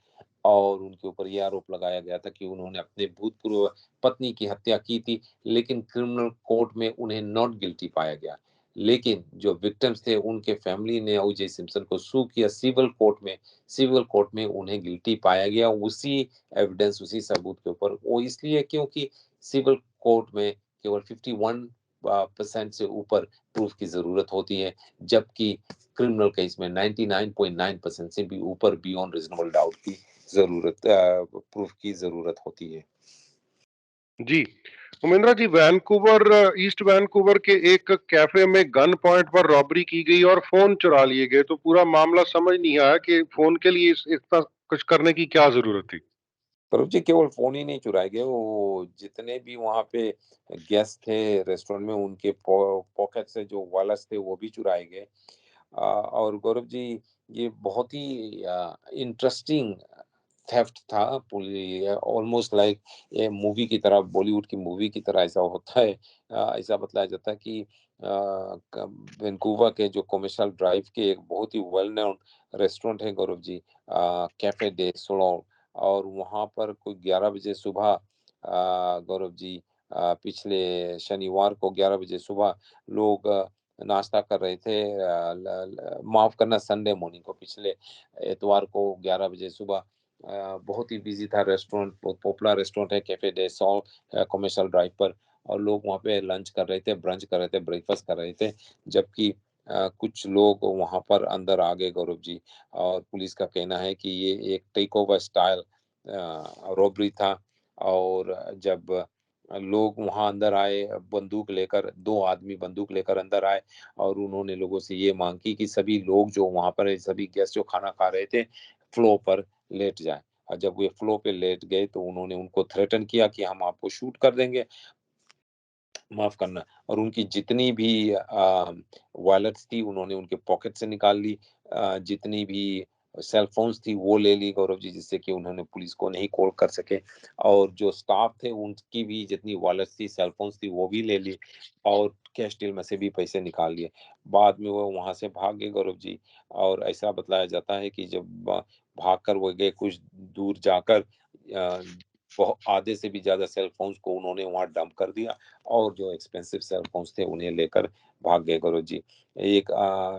और उनके ऊपर ये आरोप लगाया गया था कि उन्होंने अपने भूतपूर्व पत्नी की हत्या की थी, लेकिन क्रिमिनल कोर्ट में उन्हें नॉट गिल्टी पाया गया। लेकिन जो विक्टिम्स थे, उनके फैमिली ने ओ.जे. सिम्पसन को सू किया सिविल कोर्ट में उन्हें गिल्टी पाया गया उसी एविडेंस, उसी सबूत के ऊपर। वो इसलिए क्योंकि सिविल कोर्ट में केवल 51 परसेंट से ऊपर प्रूफ की ज़रूरत होती है, जबकि क्रिमिनल केस में 99.9% से भी ऊपर बियॉन्ड रीज़नेबल डाउट की प्रूफ की ज़रूरत होती है। जी, उमेंद्रा जी, ईस्ट वैनकूवर के एक कैफे में गन पॉइंट पर रॉबरी की गई और फ़ोन चुरा लिए गए, तो पूरा मामला समझ नहीं आया कि फ़ोन के लिए इस इतना कुछ करने की क्या ज़रूरत थी? स्वरूप जी केवल फ़ोन ही नहीं चुराए गए, वो जितने भी वहाँ पे गेस्ट थे रेस्टोरेंट में उनके पॉकेट से जो वॉलेट्स थे वो भी चुराए गए। और गौरव जी ये बहुत ही इंटरेस्टिंग थेफ्ट था पुली ऑलमोस्ट लाइक ये मूवी की तरह बॉलीवुड की मूवी की तरह ऐसा होता है। ऐसा बतलाया जाता है कि वैंकूवर के जो कमर्शियल ड्राइव के एक बहुत ही वेल नोन रेस्टोरेंट है गौरव जी, कैफे डे सोलोन, और वहाँ पर कोई 11 बजे सुबह गौरव जी पिछले शनिवार को 11 बजे सुबह लोग नाश्ता कर रहे थे, माफ़ करना संडे मॉर्निंग को, पिछले इतवार को 11 बजे सुबह बहुत ही बिज़ी था रेस्टोरेंट, बहुत पॉपुलर रेस्टोरेंट है Cafe de Sol Commercial Drive पर, और लोग वहाँ पे लंच कर रहे थे, ब्रंच कर रहे थे, ब्रेकफ़ास्ट कर रहे थे। जबकि कुछ लोग वहाँ पर अंदर आ गए गौरव जी, और पुलिस का कहना है कि ये एक टेक ओवर स्टाइल रॉबरी था। और जब लोग वहाँ अंदर आए, बंदूक लेकर 2 आदमी बंदूक लेकर अंदर आए और उन्होंने लोगों से ये माँग की कि सभी लोग जो वहाँ पर है, सभी गेस्ट जो खाना खा रहे थे, फ्लोर पर लेट जाएँ। और जब वे फ्लोर पे लेट गए तो उन्होंने उनको थ्रेटन किया कि हम आपको शूट कर देंगे। माफ़ करना, और उनकी जितनी भी वॉलेट्स थी उन्होंने उनके पॉकेट से निकाल ली, जितनी भी सेल फ़ोन्स थी वो ले ली गौरव जी, जिससे कि उन्होंने पुलिस को नहीं कॉल कर सके, और जो स्टाफ थे उनकी भी जितनी वॉलेट्स थी, सेल फ़ोन्स थी वो भी ले ली, और कैश टिल में से भी पैसे निकाल लिए। बाद में वो वहाँ से भाग गए गौरव जी, और ऐसा बतलाया जाता है कि जब भागकर वो गए कुछ दूर जाकर आधे से भी ज़्यादा सेल फ़ोन्स को उन्होंने वहाँ डंप कर दिया, और जो एक्सपेंसिव सेल फ़ोन्स थे उन्हें लेकर भाग गए गौरव जी। एक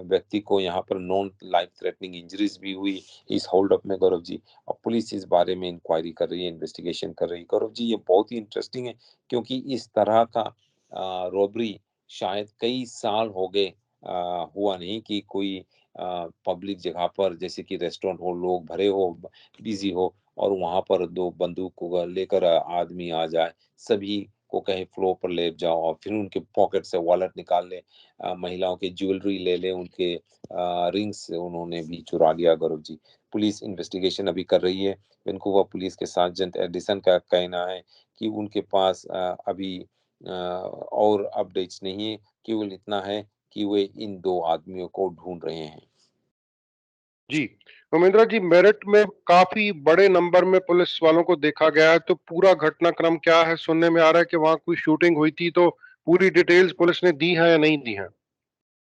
व्यक्ति को यहाँ पर नॉन लाइफ थ्रेटनिंग इंजरीज़ भी हुई इस होल्ड अप में गौरव जी, और पुलिस इस बारे में इंक्वायरी कर रही है, इन्वेस्टिगेशन कर रही है। गौरव जी ये बहुत ही इंटरेस्टिंग है क्योंकि इस तरह का रॉबरी शायद कई साल हो गए हुआ नहीं कि कोई पब्लिक जगह पर जैसे कि रेस्टोरेंट हो, लोग भरे हो, बिज़ी हो, और वहाँ पर 2 बंदूक को लेकर आदमी आ जाए, सभी को कहे फ्लोर पर लेट जाओ और फिर उनके पॉकेट से वॉलेट निकाल ले, महिलाओं की ज्वेलरी ले ले, उनके रिंग्स उन्होंने भी चुरा लिया गौरव जी। पुलिस इन्वेस्टिगेशन अभी कर रही है। वैंकूवर पुलिस के सार्जेंट एडिसन का कहना है कि उनके पास अभी और अपडेट्स नहीं है, केवल इतना है कि वे इन 2 आदमियों को ढूँढ रहे हैं। जी, उमेंद्रा जी, मेरठ में काफ़ी बड़े नंबर में पुलिस वालों को देखा गया है, तो पूरा घटनाक्रम क्या है? सुनने में आ रहा है कि वहाँ कोई शूटिंग हुई थी, तो पूरी डिटेल्स पुलिस ने दी हैं या नहीं दी हैं?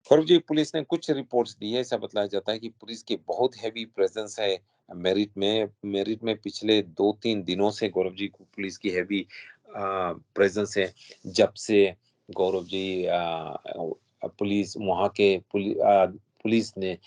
गौरव जी, पुलिस ने कुछ रिपोर्ट्स दी है, ऐसा बतलाया जाता है कि पुलिस की बहुत हेवी प्रेज़ेंस है मेरिट में। मेरिट में पिछले 2-3 दिनों से गौरव जी पुलिस की हेवी प्रेज़ेंस है। जब से गौरव जी पुलिस वहाँ के पुलिस ने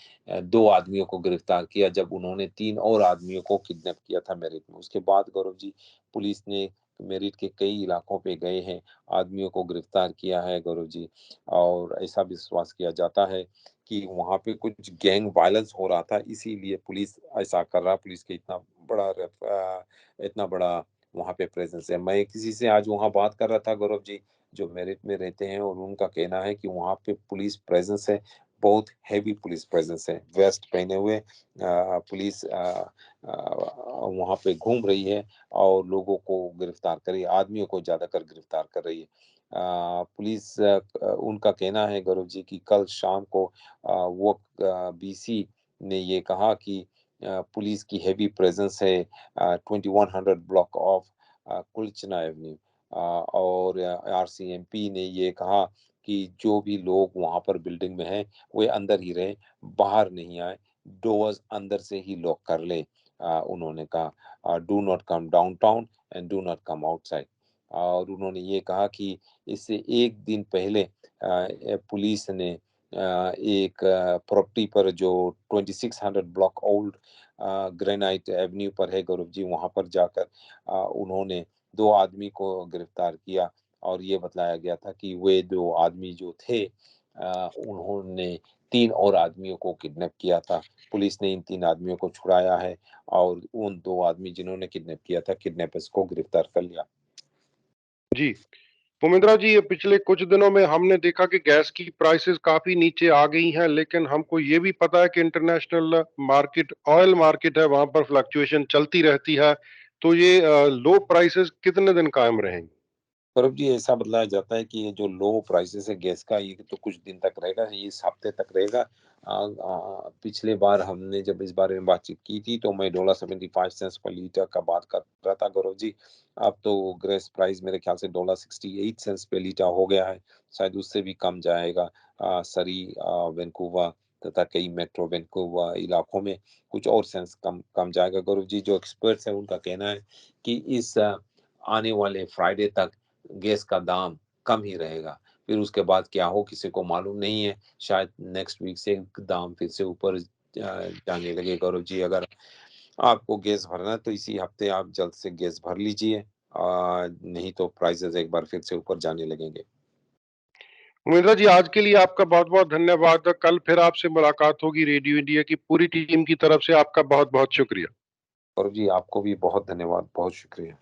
2 आदमियों को गिरफ्तार किया जब उन्होंने 3 और आदमियों को किडनैप किया था मेरिट में। उसके बाद गौरव जी पुलिस ने मेरठ के कई इलाकों पे गए हैं, आदमियों को गिरफ्तार किया है गौरव जी। और ऐसा विश्वास किया जाता है कि वहाँ पे कुछ गैंग वायलेंस हो रहा था, इसीलिए पुलिस ऐसा कर रहा, पुलिस के इतना बड़ा वहाँ पे प्रेज़ेंस है। मैं किसी से आज वहाँ बात कर रहा था गौरव जी, जो मेरठ में रहते हैं, और उनका कहना है कि वहाँ पे पुलिस प्रेज़ेंस है, बहुत हेवी पुलिस प्रेज़ेंस है। वेस्ट पहने हुए पुलिस वहाँ पे घूम रही है और लोगों को गिरफ्तार कर रही है, आदमियों को ज़्यादातर गिरफ्तार कर रही है। पुलिस उनका कहना है गौरव जी कि कल शाम को वो बीसी ने ये कहा कि पुलिस की हेवी प्रेजेंस है 2100 ब्लॉक ऑफ कुलचना एवेन्यू। और आरसीएमपी ने ये कहा कि जो भी लोग वहाँ पर बिल्डिंग में हैं, वे अंदर ही रहें, बाहर नहीं आए, डोर्स अंदर से ही लॉक कर लें। उन्होंने कहा do not come downtown and do not come outside. और उन्होंने ये कहा कि इससे 1 दिन पहले पुलिस ने एक प्रॉपर्टी पर जो 2600 ब्लॉक ओल्ड ग्रेनाइट एवेन्यू पर है गौरव जी, वहाँ पर जाकर उन्होंने 2 आदमी को गिरफ्तार किया और ये बतलाया गया था कि वे 2 आदमी जो थे उन्होंने 3 और आदमियों को किडनैप किया था। पुलिस ने इन 3 आदमियों को छुड़ाया है और उन 2 आदमी जिन्होंने किडनैप किया था, किडनैपर्स को गिरफ्तार कर लिया। जी। उमेंद्रा जी, ये पिछले कुछ दिनों में हमने देखा कि गैस की प्राइसेस काफी नीचे आ गई हैं, लेकिन हमको ये भी पता है कि इंटरनेशनल मार्केट, ऑयल मार्केट है, वहां पर फ्लक्चुएशन चलती रहती है। तो ये लो प्राइसेस कितने दिन कायम रहेंगे? सौरभ जी, ऐसा बताया जाता है कि ये जो लो प्राइसेस है गैस का, ये तो कुछ दिन तक रहेगा, ये इस हफ्ते तक रहेगा। पिछले बार हमने जब इस बारे में बातचीत की थी तो मैं $75 पर लीटर का बात कर रहा था गौरव जी। अब तो गैस प्राइस मेरे ख्याल से $68 पे लीटर हो गया है, शायद उससे भी कम जाएगा। सरी, वैंकूवर तथा कई मेट्रो वैंकूवर इलाकों में कुछ और सेंस कम कम जाएगा गौरव जी। जो एक्सपर्ट्स हैं उनका कहना है कि इस आने वाले फ्राइडे तक गैस का दाम कम ही रहेगा। फिर उसके बाद क्या हो किसी को मालूम नहीं है। शायद नेक्स्ट वीक से दाम फिर से ऊपर जाने लगे गौरव जी। अगर आपको गैस भरना है तो इसी हफ्ते आप जल्द से गैस भर लीजिए। नहीं तो प्राइसेज़ एक बार फिर से ऊपर जाने लगेंगे। उमेंद्रा जी, आज के लिए आपका बहुत बहुत धन्यवाद। कल फिर आपसे मुलाकात होगी। रेडियो इंडिया की पूरी टीम की तरफ से आपका बहुत बहुत शुक्रिया। गौरव जी, आपको भी बहुत धन्यवाद, बहुत शुक्रिया।